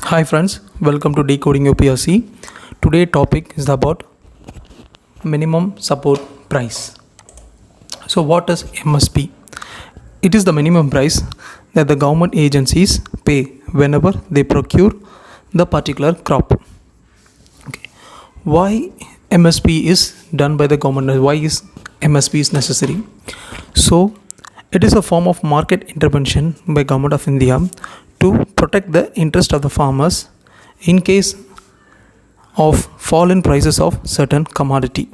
Hi friends, welcome to Decoding UPSC. Today topic is about minimum support price. So what is MSP? It is the minimum price that the government agencies pay whenever they procure the particular crop. Okay. Why MSP is done by the government? Why is MSP is necessary? So it is a form of market intervention by Government of India to protect the interest of the farmers in case of fall in prices of certain commodity.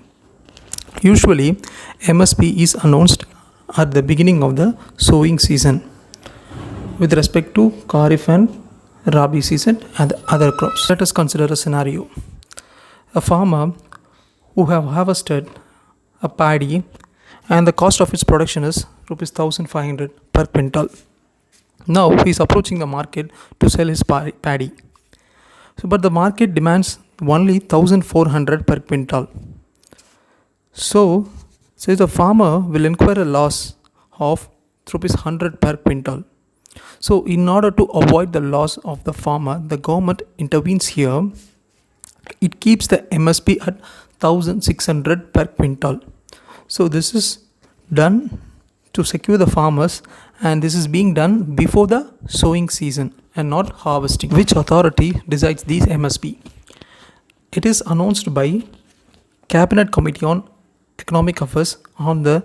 Usually MSP is announced at the beginning of the sowing season with respect to Kharif and Rabi season and other crops. Let us consider a scenario. A farmer who have harvested a paddy and the cost of its production is rupees 1500 per quintal. Now he is approaching the market to sell his paddy. But the market demands only 1400 per quintal. So the farmer will incur a loss of rupees 100 per quintal. So in order to avoid the loss of the farmer, the government intervenes here. It keeps the MSP at 1600 per quintal. So this is done to secure the farmers, and this is being done before the sowing season and not harvesting. Which authority decides these MSP? It is announced by Cabinet Committee on Economic Affairs on the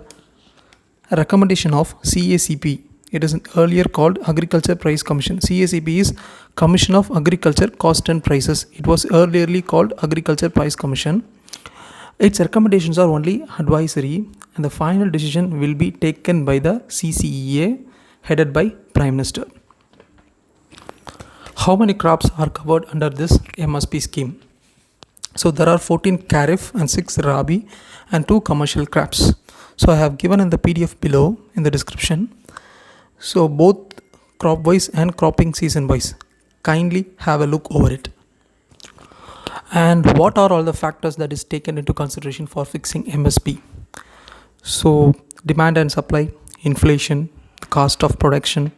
recommendation of CACP. It is earlier called Agriculture Price Commission. CACP is Commission of Agriculture Cost and Prices. It was earlierly called Agriculture Price Commission. Its recommendations are only advisory, and the final decision will be taken by the CCEA headed by Prime Minister. How many crops are covered under this MSP scheme? So there are 14 Kharif and 6 Rabi and 2 commercial crops. So I have given in the PDF below in the description. So both crop wise and cropping season wise. Kindly have a look over it. And what are all the factors that is taken into consideration for fixing MSP? So demand and supply, inflation, cost of production,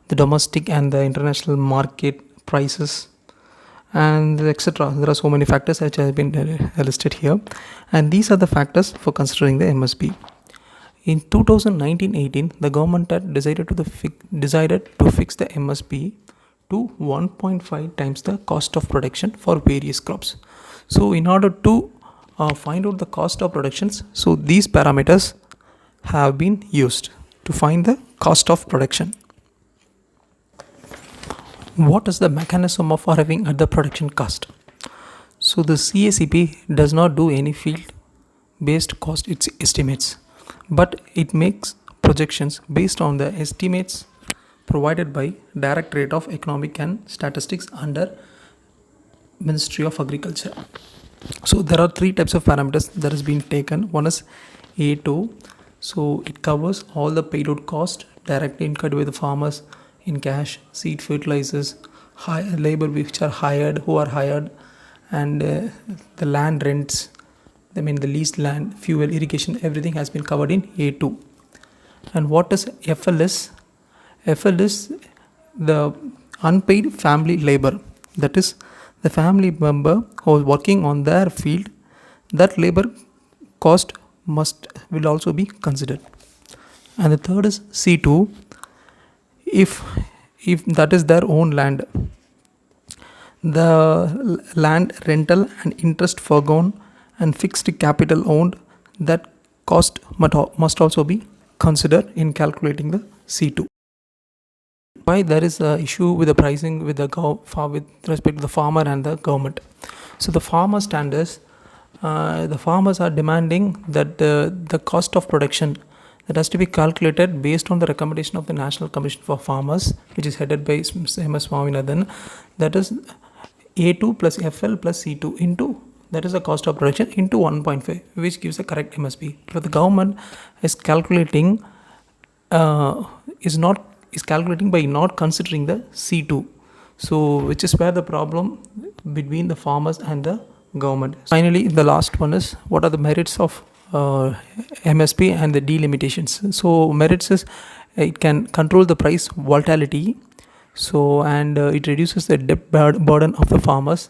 the domestic and the international market prices, and etc. There are so many factors which have been listed here, and these are the factors for considering the MSP. In 2019-18, the government had decided to fix the MSP to 1.5 times the cost of production for various crops. So in order to find out the cost of productions, so these parameters have been used to find the cost of production. What is the mechanism of arriving at the production cost? So the CACP does not do any field based cost estimates, but it makes projections based on the estimates provided by Directorate of Economic and Statistics under Ministry of Agriculture. So there are 3 types of parameters that has been taken. One is A2. So it covers all the payload cost directly incurred by the farmers in cash, seed, fertilizers, labor which are hired, and the land rents. I mean the leased land, fuel, irrigation, everything has been covered in A2. And what is FLS? FL is the unpaid family labor. That is the family member who is working on their field. That labor cost will also be considered. And the third is C2. If that is their own land, the land rental and interest foregone and fixed capital owned, that cost must also be considered in calculating the C2. Why there is a issue with the pricing with respect to the farmer and the government? So the farmer standards, the farmers are demanding that the cost of production that has to be calculated based on the recommendation of the National Commission for Farmers, which is headed by MS Swaminathan. That is A2 plus FL plus C2 into, that is the cost of production, into 1.5, which gives the correct MSP. But the government is calculating is calculating by not considering the C2. So which is where the problem between the farmers and the government. Finally, the last one is what are the merits of MSP and the delimitations. So merits is it can control the price volatility, So and it reduces the debt burden of the farmers,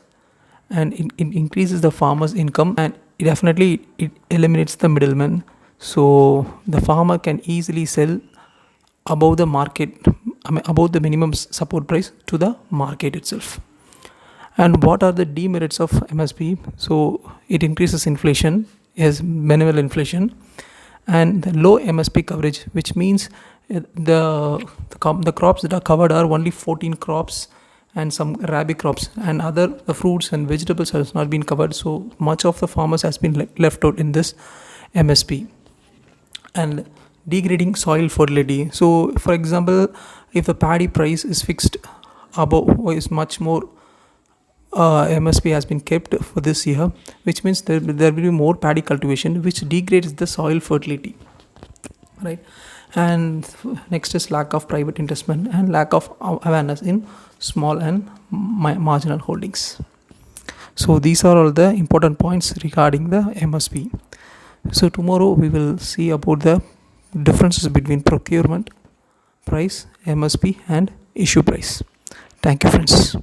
and it increases the farmers income, and it eliminates the middleman. So the farmer can easily sell above the market, above the minimum support price to the market itself. And what are the demerits of MSP? So it increases inflation, as minimal inflation, and the low MSP coverage, which means the crops that are covered are only 14 crops and some rabi crops, and other the fruits and vegetables has not been covered. So much of the farmers has been left out in this MSP. And degrading soil fertility. So for example, if the paddy price is fixed above or is much more, MSP has been kept for this year, which means there will be more paddy cultivation, which degrades the soil fertility, right? And next is lack of private investment and lack of awareness in small and marginal holdings. So these are all the important points regarding the MSP. So tomorrow we will see about the differences between procurement price, MSP, and issue price. Thank you, friends.